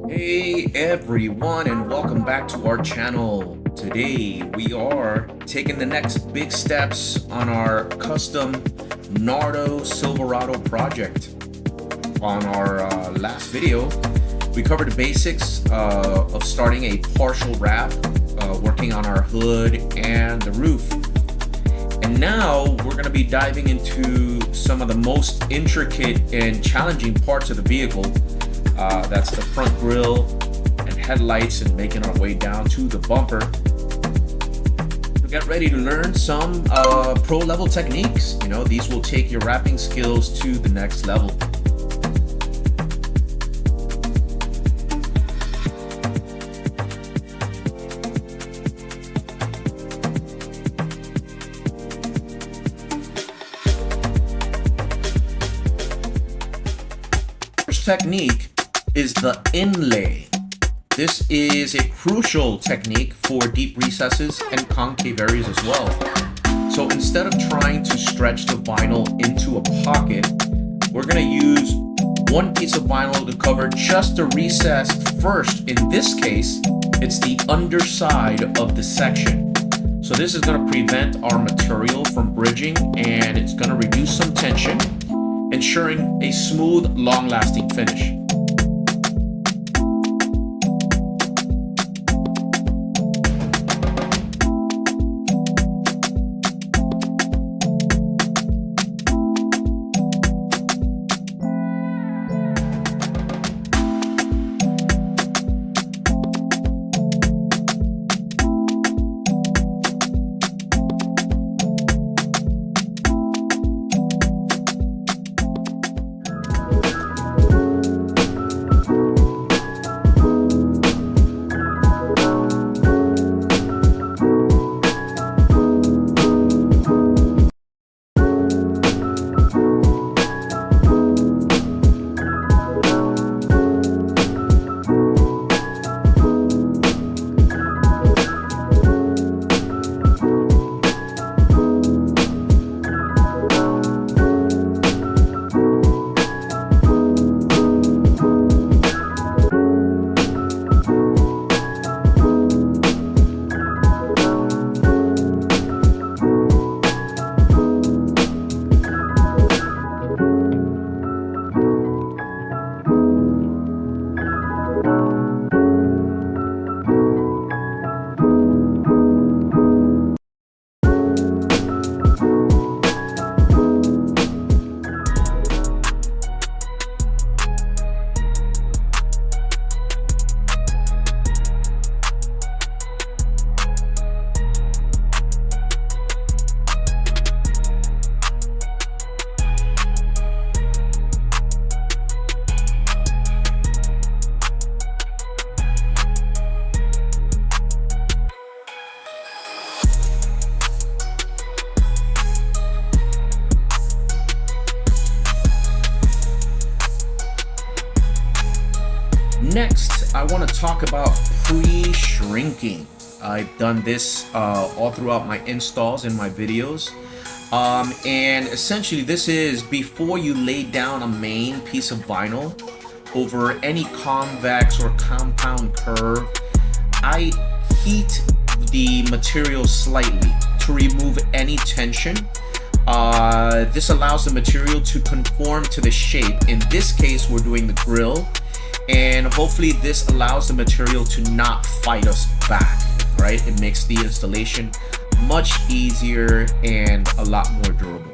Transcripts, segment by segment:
Hey everyone, and welcome back to our channel. Today we are taking the next big steps on our custom Nardo Silverado project. On our last video, we covered the basics of starting a partial wrap, working on our hood and the roof. And now we're going to be diving into some of the most intricate and challenging parts of the vehicle. That's the front grille and headlights, and making our way down to the bumper. So get ready to learn some pro level techniques. You know, these will take your wrapping skills to the next level. First technique is the inlay. This is a crucial technique for deep recesses and concave areas as well. So instead of trying to stretch the vinyl into a pocket, we're going to use one piece of vinyl to cover just the recess first. In this case, it's the underside of the section. So this is going to prevent our material from bridging, and it's going to reduce some tension, ensuring a smooth, long-lasting finish. Next, I want to talk about pre-shrinking. I've done this all throughout my installs and my videos. And essentially this is before you lay down a main piece of vinyl over any convex or compound curve. I heat the material slightly to remove any tension. This allows the material to conform to the shape. In this case, we're doing the grille. And hopefully this allows the material to not fight us back, right? It makes the installation much easier and a lot more durable.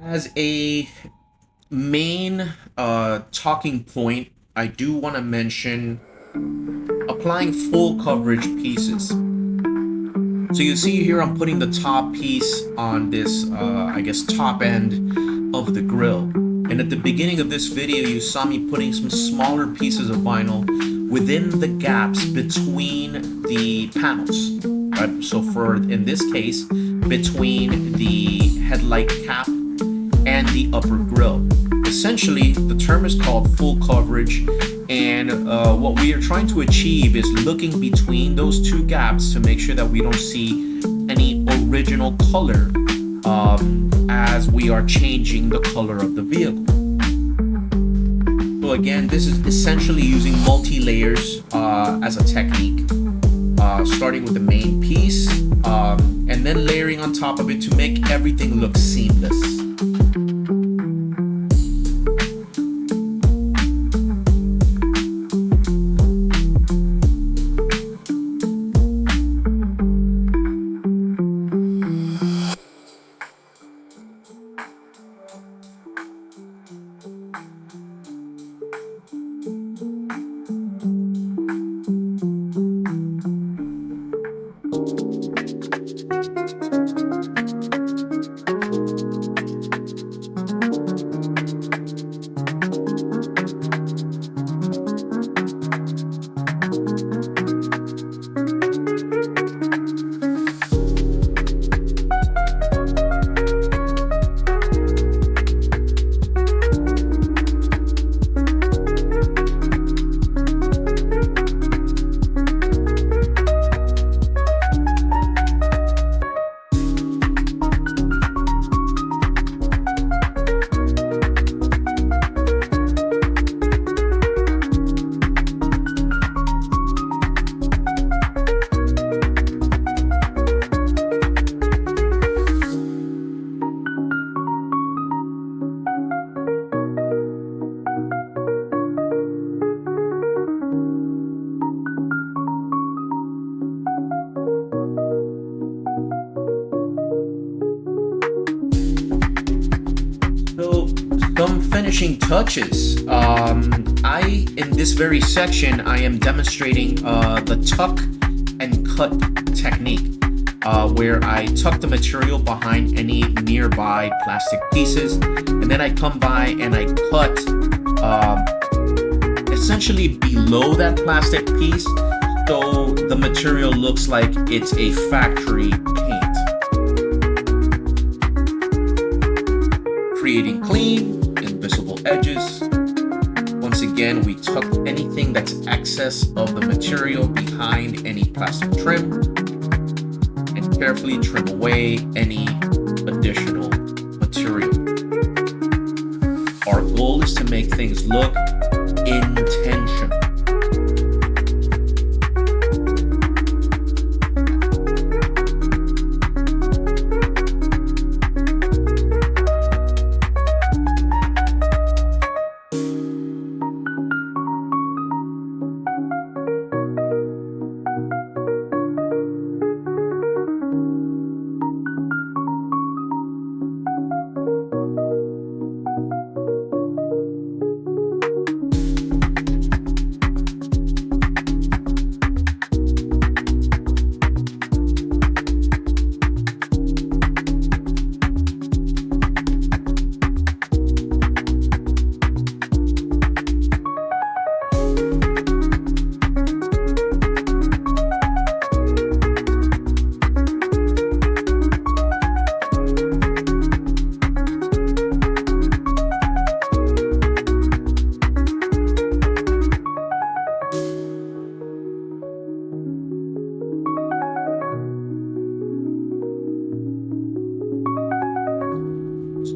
As a main talking point, I do want to mention applying full coverage pieces. So you see here I'm putting the top piece on this, I guess, top end of the grill. And at the beginning of this video, you saw me putting some smaller pieces of vinyl within the gaps between the panels. Right? So for, in this case, between the headlight cap and the upper grill. Essentially, the term is called full coverage, and what we are trying to achieve is looking between those two gaps to make sure that we don't see any original color as we are changing the color of the vehicle. So again, this is essentially using multi-layers as a technique, starting with the main piece and then layering on top of it to make everything look seamless. Some finishing touches. In this very section, I am demonstrating the tuck and cut technique, where I tuck the material behind any nearby plastic pieces, and then I come by and I cut essentially below that plastic piece, so the material looks like it's a factory paint. Creating clean, invisible edges. Once again, we tuck anything that's excess of the material behind any plastic trim and carefully trim away any additional material. Our goal is to make things look intentional.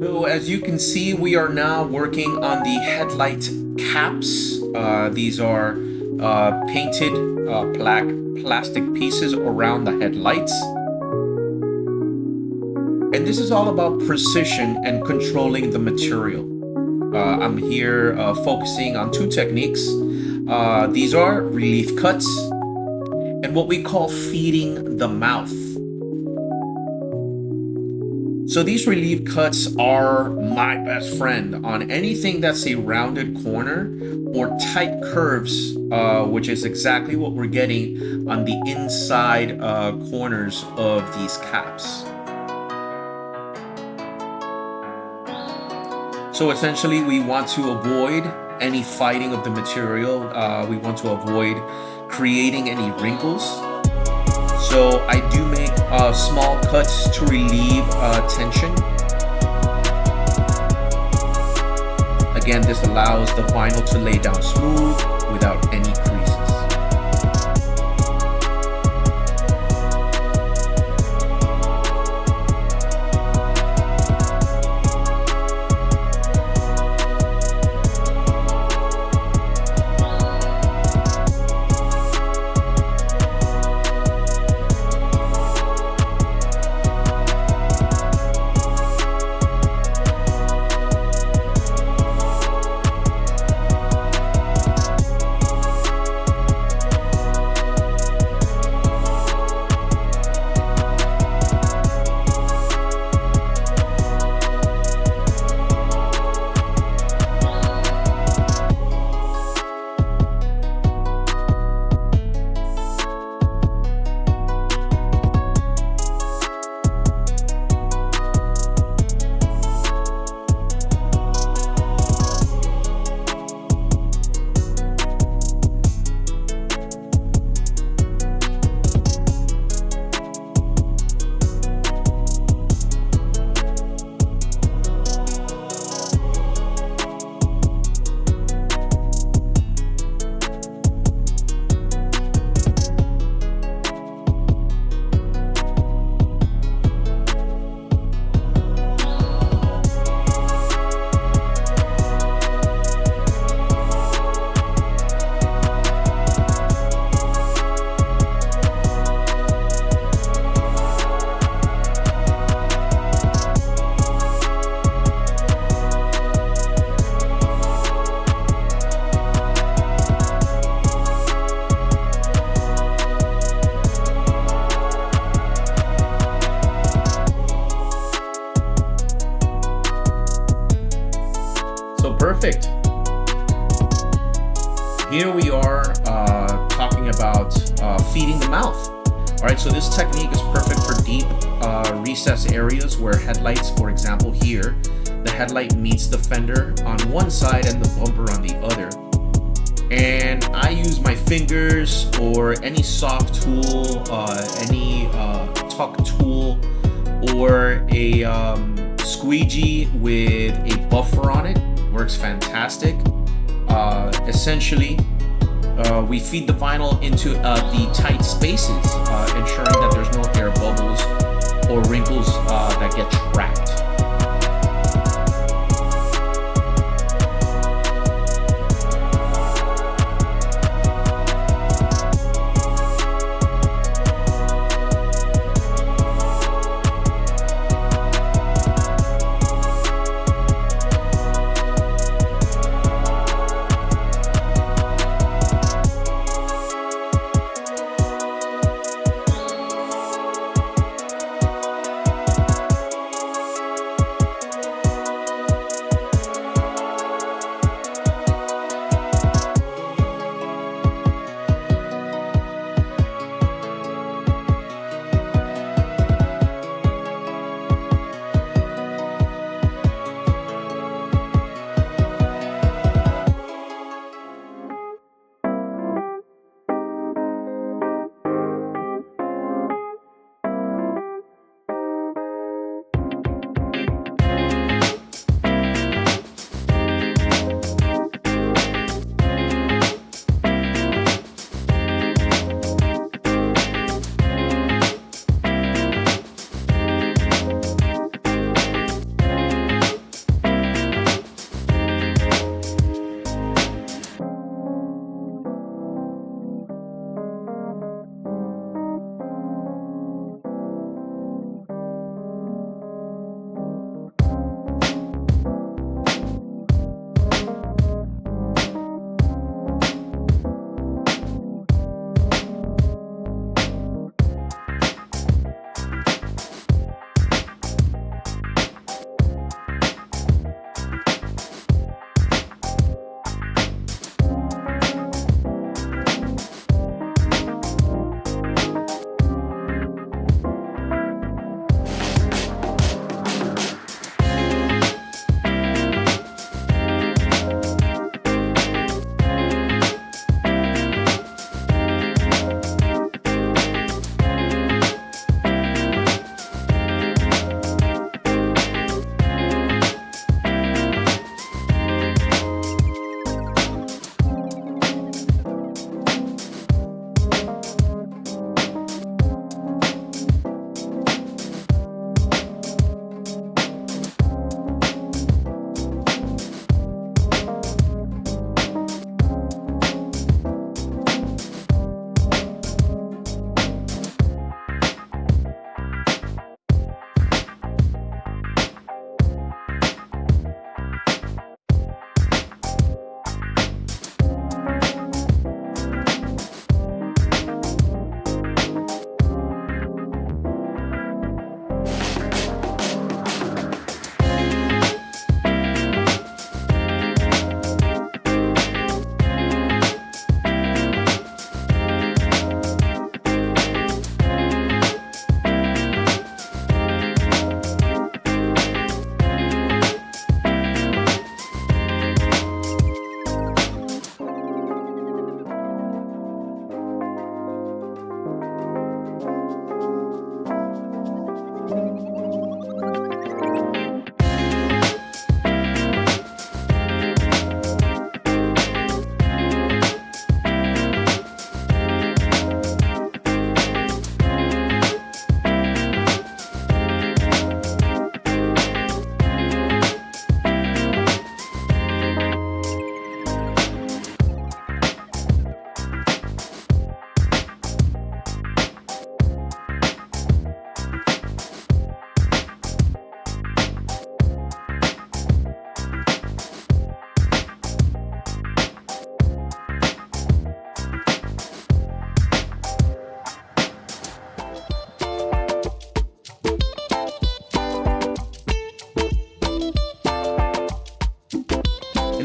So as you can see, we are now working on the headlight caps. These are painted black plastic pieces around the headlights. And this is all about precision and controlling the material. I'm here focusing on two techniques. These are relief cuts and what we call feeding the mouth. So these relief cuts are my best friend on anything that's a rounded corner or tight curves, which is exactly what we're getting on the inside corners of these caps. So essentially, we want to avoid any fighting of the material. We want to avoid creating any wrinkles. So I do make small cuts to relieve tension. Again, this allows the vinyl to lay down smooth without any creases. Perfect. Here we are talking about feeding the mouth. All right, so this technique is perfect for deep recessed areas where headlights, for example here, the headlight meets the fender on one side and the bumper on the other. And I use my fingers or any soft tool, any tuck tool, or a squeegee with a buffer on it. Works fantastic. Essentially, we feed the vinyl into the tight spaces, ensuring that there's no air bubbles or wrinkles that get trapped.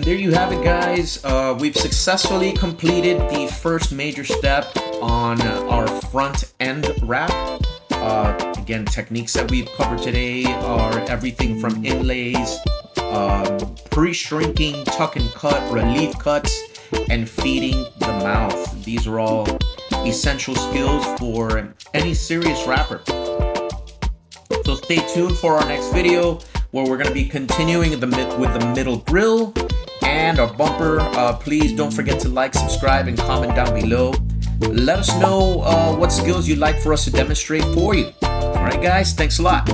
there you have it, guys. We've successfully completed the first major step on our front end wrap. Again, techniques that we've covered today are everything from inlays, pre-shrinking, tuck and cut, relief cuts, and feeding the mouth. These are all essential skills for any serious wrapper. So stay tuned for our next video, where we're going to be continuing with the middle grill and our bumper. Please don't forget to like, subscribe, and comment down below. Let us know what skills you'd like for us to demonstrate for you. All right, guys, thanks a lot.